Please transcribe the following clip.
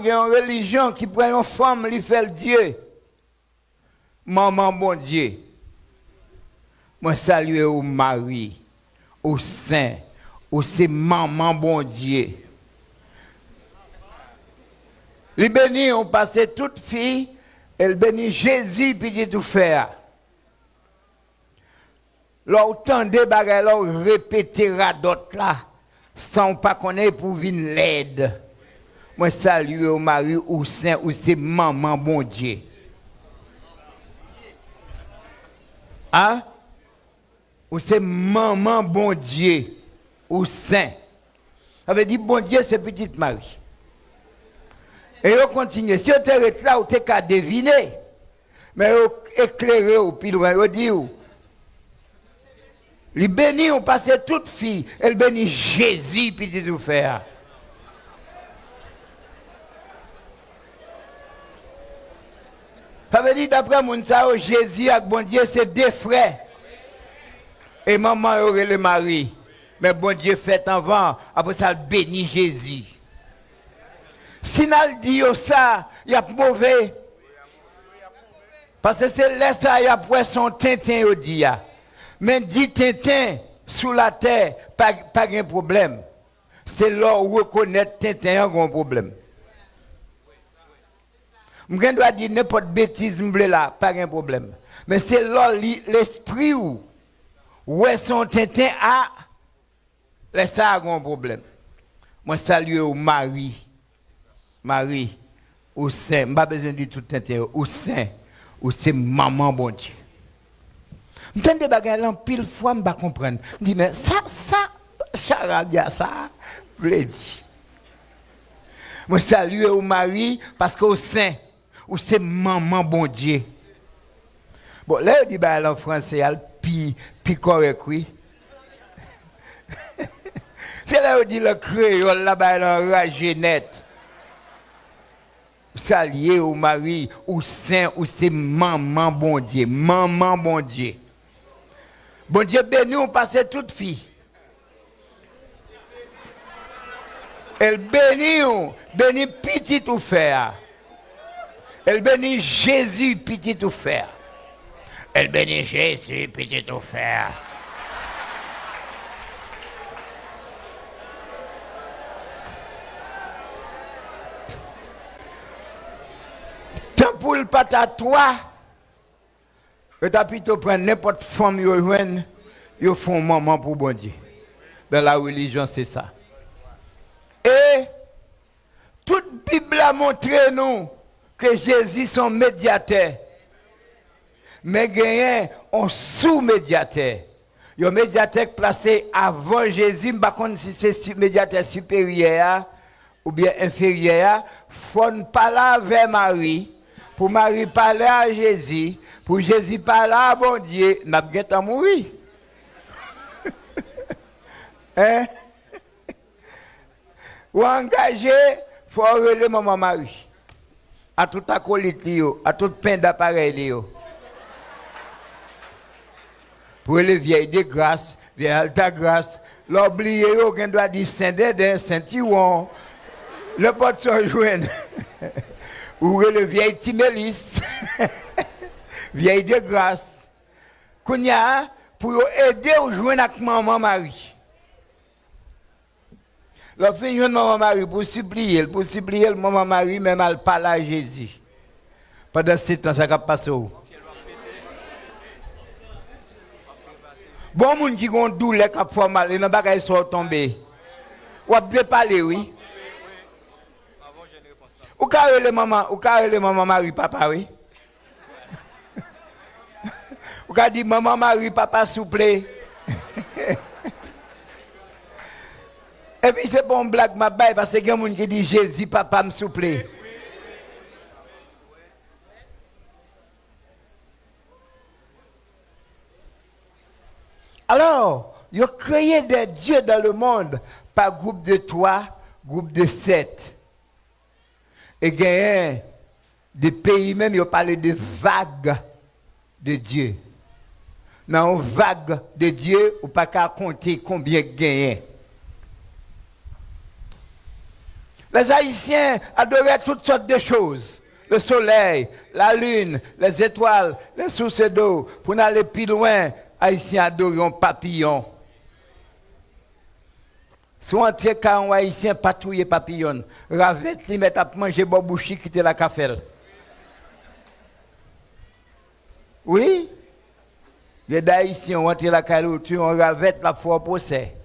il y a une religion qui prend une femme, lui fait le Dieu. Maman, bon Dieu. Moi, salue au mari, au saint, au c'est maman, bon Dieu. Les bénis ont passé toute fille, elle bénit Jésus, puis tout faire. L'autant de bagages, l'on répétera d'autres là, sans pas connaître pour venir l'aide. Moi, salue au mari, au saint, ou c'est maman, bon Dieu. Hein? Ou c'est maman, bon Dieu, ou saint. Ça veut dire, bon Dieu, c'est petite Marie. Et on continue. Si on te là, on te qu'à deviner. Mais on éclaire au plus loin. On dit, les bénis ont passé toute fille. Elle bénit Jésus, puis tout faire. Ça veut dire, d'après mon sao, Jésus et bon Dieu, c'est deux frères. Et maman aurait le mari. Mais bon Dieu fait avant, après ça, elle bénit Jésus. Si nous dit ça, il y a mauvais. Parce que c'est là ça, il y a poisson tintin au dia. Mais dit tintin sous la terre, pas de problème. C'est là où reconnaître tintin, il y a un problème. Je dois dire n'importe bêtise là, pas de problème. Mais c'est là l'esprit où est son tintin a, là ça a un problème. Moi salue au mari. Marie, ou saint, je n'ai pas besoin de tout intérieur, ou saint, ou c'est maman bon Dieu. Je me des bagages là, pile fois, je ne comprends pas. Je dis, mais ça, charadia, ça, je l'ai dit. Je salue au mari, parce qu'au saint, ou c'est maman bon Dieu. Bon, là, je dis, bah, en français, puis correct, oui. C'est là où dit le créole, là-bas, là, rage net. Salier au mari, ou saint, ou c'est maman bon Dieu. Maman bon Dieu. Bon Dieu béni, on passe toute fille. Elle bénit petit tout faire. Elle bénit Jésus petit tout faire. Elle bénit Jésus petit tout faire. Tant pour le pata toi, tu as plutôt prendre n'importe femme ils font maman pour bon Dieu. Dans la religion, c'est ça. Et toute Bible a montré nous que Jésus est son médiateur. Mais gagnant un sous-médiateur. Un médiateur placé avant Jésus, par contre, si c'est médiateur supérieur ou bien inférieur, il faut parler vers Marie. Pour Marie parler à Jésus, pour Jésus parler à bon Dieu, n'a pas mourir. Hein? Ou engagé, il faut relever maman Marie. À tout acolyte, à tout pain d'appareil. Pour les vieilles de grâce, vieilles alta grâce, l'oublier, qu'on doit dire Saint-Dédé, Saint-Iwan, le pot se joindre. Ou le vieil Timélis, vieille de grâce. Qu'on y a pour aider ou joindre avec maman Marie. La fin de maman Marie pour supplier maman Marie, même elle parle à Jésus. Pendant ce temps, ça va passer où? Bon, moun qui ont douleur, qui ont mal, et n'a pas sont tombés. Ou a bien parler, oui. Ou carré les maman Marie papa oui. Ou ka dit maman Marie papa souple. Et puis c'est bon blague ma baille parce que y a des gens qui dit Jésus papa me souple. Alors, il a créé des dieux dans le monde par groupe de 3, groupe de 7. Et gagnent des pays même, ils ont parlé de vagues de Dieu. Dans une vague de Dieu, on ne peut pas compter combien gagnent. Les Haïtiens adoraient toutes sortes de choses. Le soleil, la lune, les étoiles, les sources d'eau. Pour aller plus loin, Haïtiens adoraient un papillon. Si on tient un Haïtien patrouiller papillon, Ravette, ils mettent à manger bobouchi qui était la café. Oui? Les Haïtiens ont entré la caillou, tu on Ravette la foi procès.